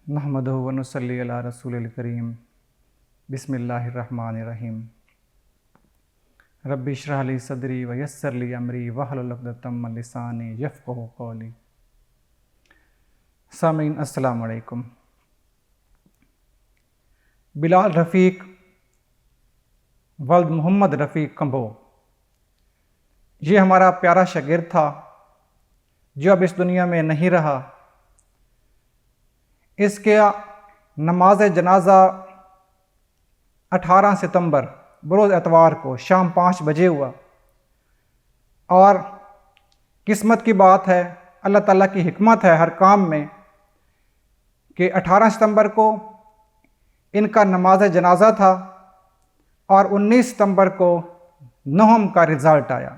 نحمدہ و نصلی علی رسول الکریم بسم اللہ الرحمن الرحیم رب اشرح لی صدری ویسر لی امری واحلل عقدۃ من لسانی یفقہوا قولی۔ سامعین السلام علیکم۔ بلال رفیق ولد محمد رفیق کمبو، یہ ہمارا پیارا شاگرد تھا جو اب اس دنیا میں نہیں رہا۔ اس کے نماز جنازہ 18 ستمبر بروز اتوار کو شام 5 بجے ہوا، اور قسمت کی بات ہے، اللہ تعالیٰ کی حکمت ہے ہر کام میں، کہ 18 ستمبر کو ان کا نماز جنازہ تھا اور 19 ستمبر کو نہم کا رزلٹ آیا۔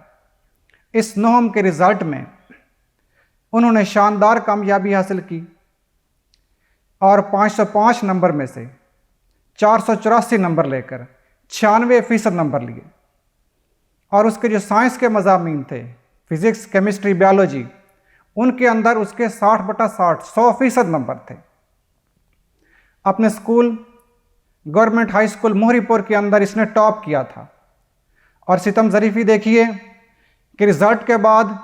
اس نہم کے رزلٹ میں انہوں نے شاندار کامیابی حاصل کی اور 505 نمبر میں سے 484 نمبر لے کر 96% نمبر لیے، اور اس کے جو سائنس کے مضامین تھے، فزکس، کیمسٹری، بیالوجی، ان کے اندر اس کے 60/60 100% نمبر تھے۔ اپنے اسکول گورنمنٹ ہائی اسکول موہری پور کے اندر اس نے ٹاپ کیا تھا، اور ستم ظریفی دیکھیے کہ رزلٹ کے بعد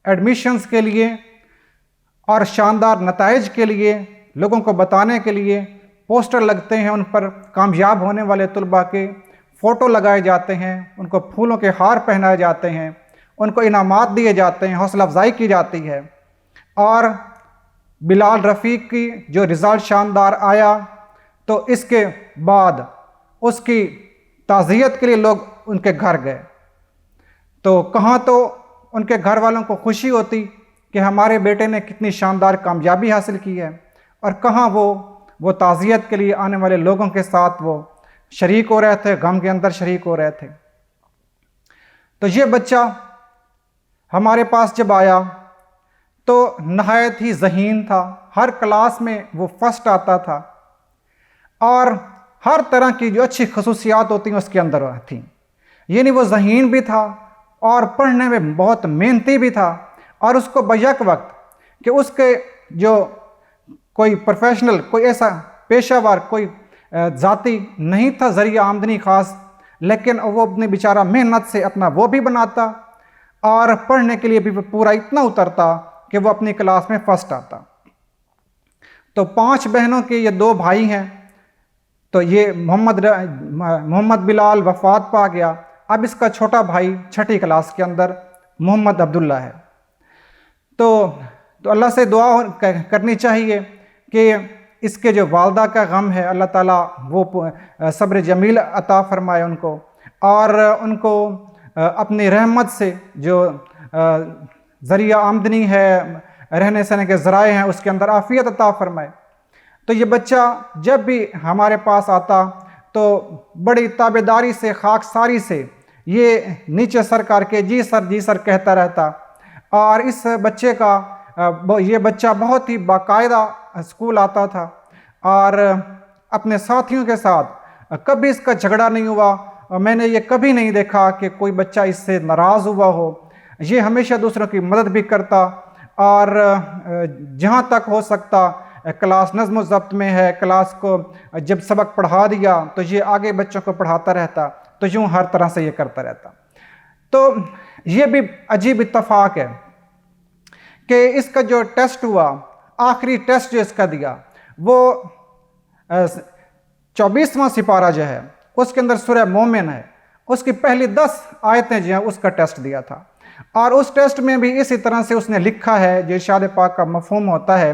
ایڈمیشنز کے لیے اور شاندار نتائج کے لیے لوگوں کو بتانے کے لیے پوسٹر لگتے ہیں، ان پر کامیاب ہونے والے طلباء کے فوٹو لگائے جاتے ہیں، ان کو پھولوں کے ہار پہنائے جاتے ہیں، ان کو انعامات دیے جاتے ہیں، حوصلہ افزائی کی جاتی ہے۔ اور بلال رفیق کی جو رزلٹ شاندار آیا تو اس کے بعد اس کی تعزیت کے لیے لوگ ان کے گھر گئے، تو کہاں تو ان کے گھر والوں کو خوشی ہوتی کہ ہمارے بیٹے نے کتنی شاندار کامیابی حاصل کی ہے، اور کہاں وہ تعزیت کے لیے آنے والے لوگوں کے ساتھ وہ شریک ہو رہے تھے، غم کے اندر شریک ہو رہے تھے۔ تو یہ بچہ ہمارے پاس جب آیا تو نہایت ہی ذہین تھا، ہر کلاس میں وہ فرسٹ آتا تھا، اور ہر طرح کی جو اچھی خصوصیات ہوتی ہیں اس کے اندر تھیں۔ یعنی وہ ذہین بھی تھا اور پڑھنے میں بہت محنتی بھی تھا، اور اس کو بیک وقت کہ اس کے جو کوئی پروفیشنل، کوئی ایسا پیشہ ور، کوئی ذاتی نہیں تھا ذریعہ آمدنی خاص، لیکن وہ اپنی بیچارہ محنت سے اپنا وہ بھی بناتا اور پڑھنے کے لیے بھی پورا اتنا اترتا کہ وہ اپنی کلاس میں فرسٹ آتا۔ تو 5 بہنوں کے یہ 2 بھائی ہیں، تو یہ محمد بلال وفات پا گیا، اب اس کا چھوٹا بھائی 6ٹھی کلاس کے اندر محمد عبداللہ ہے۔ تو اللہ سے دعا کرنی چاہیے کہ اس کے جو والدہ کا غم ہے اللہ تعالیٰ وہ صبر جمیل عطا فرمائے ان کو، اور ان کو اپنی رحمت سے جو ذریعہ آمدنی ہے، رہنے سہنے کے ذرائع ہیں، اس کے اندر عافیت عطا فرمائے۔ تو یہ بچہ جب بھی ہمارے پاس آتا تو بڑی تابعداری سے، خاکساری سے یہ نیچے سر کر کے جی سر کہتا رہتا، اور اس بچے کا یہ بچہ بہت ہی باقاعدہ اسکول آتا تھا، اور اپنے ساتھیوں کے ساتھ کبھی اس کا جھگڑا نہیں ہوا، میں نے یہ کبھی نہیں دیکھا کہ کوئی بچہ اس سے ناراض ہوا ہو۔ یہ ہمیشہ دوسروں کی مدد بھی کرتا، اور جہاں تک ہو سکتا کلاس نظم و ضبط میں ہے، کلاس کو جب سبق پڑھا دیا تو یہ آگے بچوں کو پڑھاتا رہتا، تو یوں ہر طرح سے یہ کرتا رہتا۔ تو یہ بھی عجیب اتفاق ہے کہ اس کا جو ٹیسٹ ہوا، آخری ٹیسٹ جو اس کا دیا، وہ 24واں سپارہ جو ہے اس کے اندر سورہ مومن ہے، اس کی پہلی 10 آیتیں جو ہیں اس کا ٹیسٹ دیا تھا، اور اس ٹیسٹ میں بھی اسی طرح سے اس نے لکھا ہے جو ارشاد پاک کا مفہوم ہوتا ہے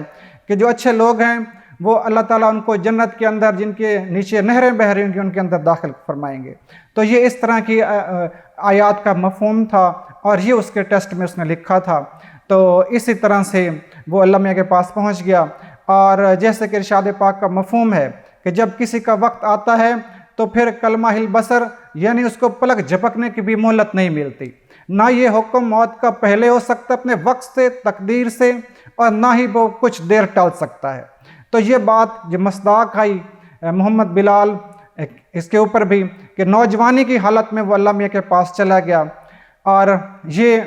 کہ جو اچھے لوگ ہیں وہ اللہ تعالیٰ ان کو جنت کے اندر جن کے نیچے نہریں بہہ رہی ہوں گی ان کے اندر داخل فرمائیں گے۔ تو یہ اس طرح کی آیات کا مفہوم تھا، اور یہ اس کے ٹیسٹ میں اس نے لکھا تھا۔ تو اسی طرح سے وہ اللہ میاں کے پاس پہنچ گیا، اور جیسے کہ ارشاد پاک کا مفہوم ہے کہ جب کسی کا وقت آتا ہے تو پھر کلمہ البصر، یعنی اس کو پلک جھپکنے کی بھی مہلت نہیں ملتی، نہ یہ حکم موت کا پہلے ہو سکتا اپنے وقت سے، تقدیر سے، اور نہ ہی وہ کچھ دیر ٹال سکتا ہے۔ تو یہ بات جو مصداق آئی محمد بلال اس کے اوپر بھی کہ نوجوانی کی حالت میں وہ اللہ میاں کے پاس چلا گیا، اور یہ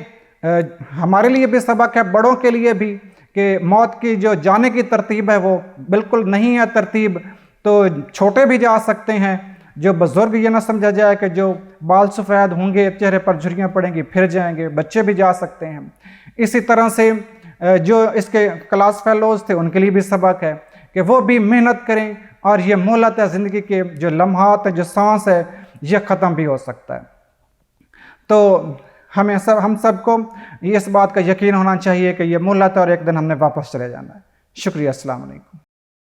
ہمارے لیے بھی سبق ہے، بڑوں کے لیے بھی، کہ موت کی جو جانے کی ترتیب ہے وہ بالکل نہیں ہے ترتیب، تو چھوٹے بھی جا سکتے ہیں، جو بزرگ یہ نہ سمجھا جائے کہ جو بال سفید ہوں گے چہرے پر جھریاں پڑیں گی پھر جائیں گے، بچے بھی جا سکتے ہیں۔ اسی طرح سے جو اس کے کلاس فیلوز تھے ان کے لیے بھی سبق ہے کہ وہ بھی محنت کریں، اور یہ مہلت ہے، زندگی کے جو لمحات ہیں، جو سانس ہے، یہ ختم بھی ہو سکتا ہے۔ تو ہم سب کو اس بات کا یقین ہونا چاہیے کہ یہ مہلت ہے اور ایک دن ہم نے واپس چلے جانا ہے۔ شکریہ، السلام علیکم۔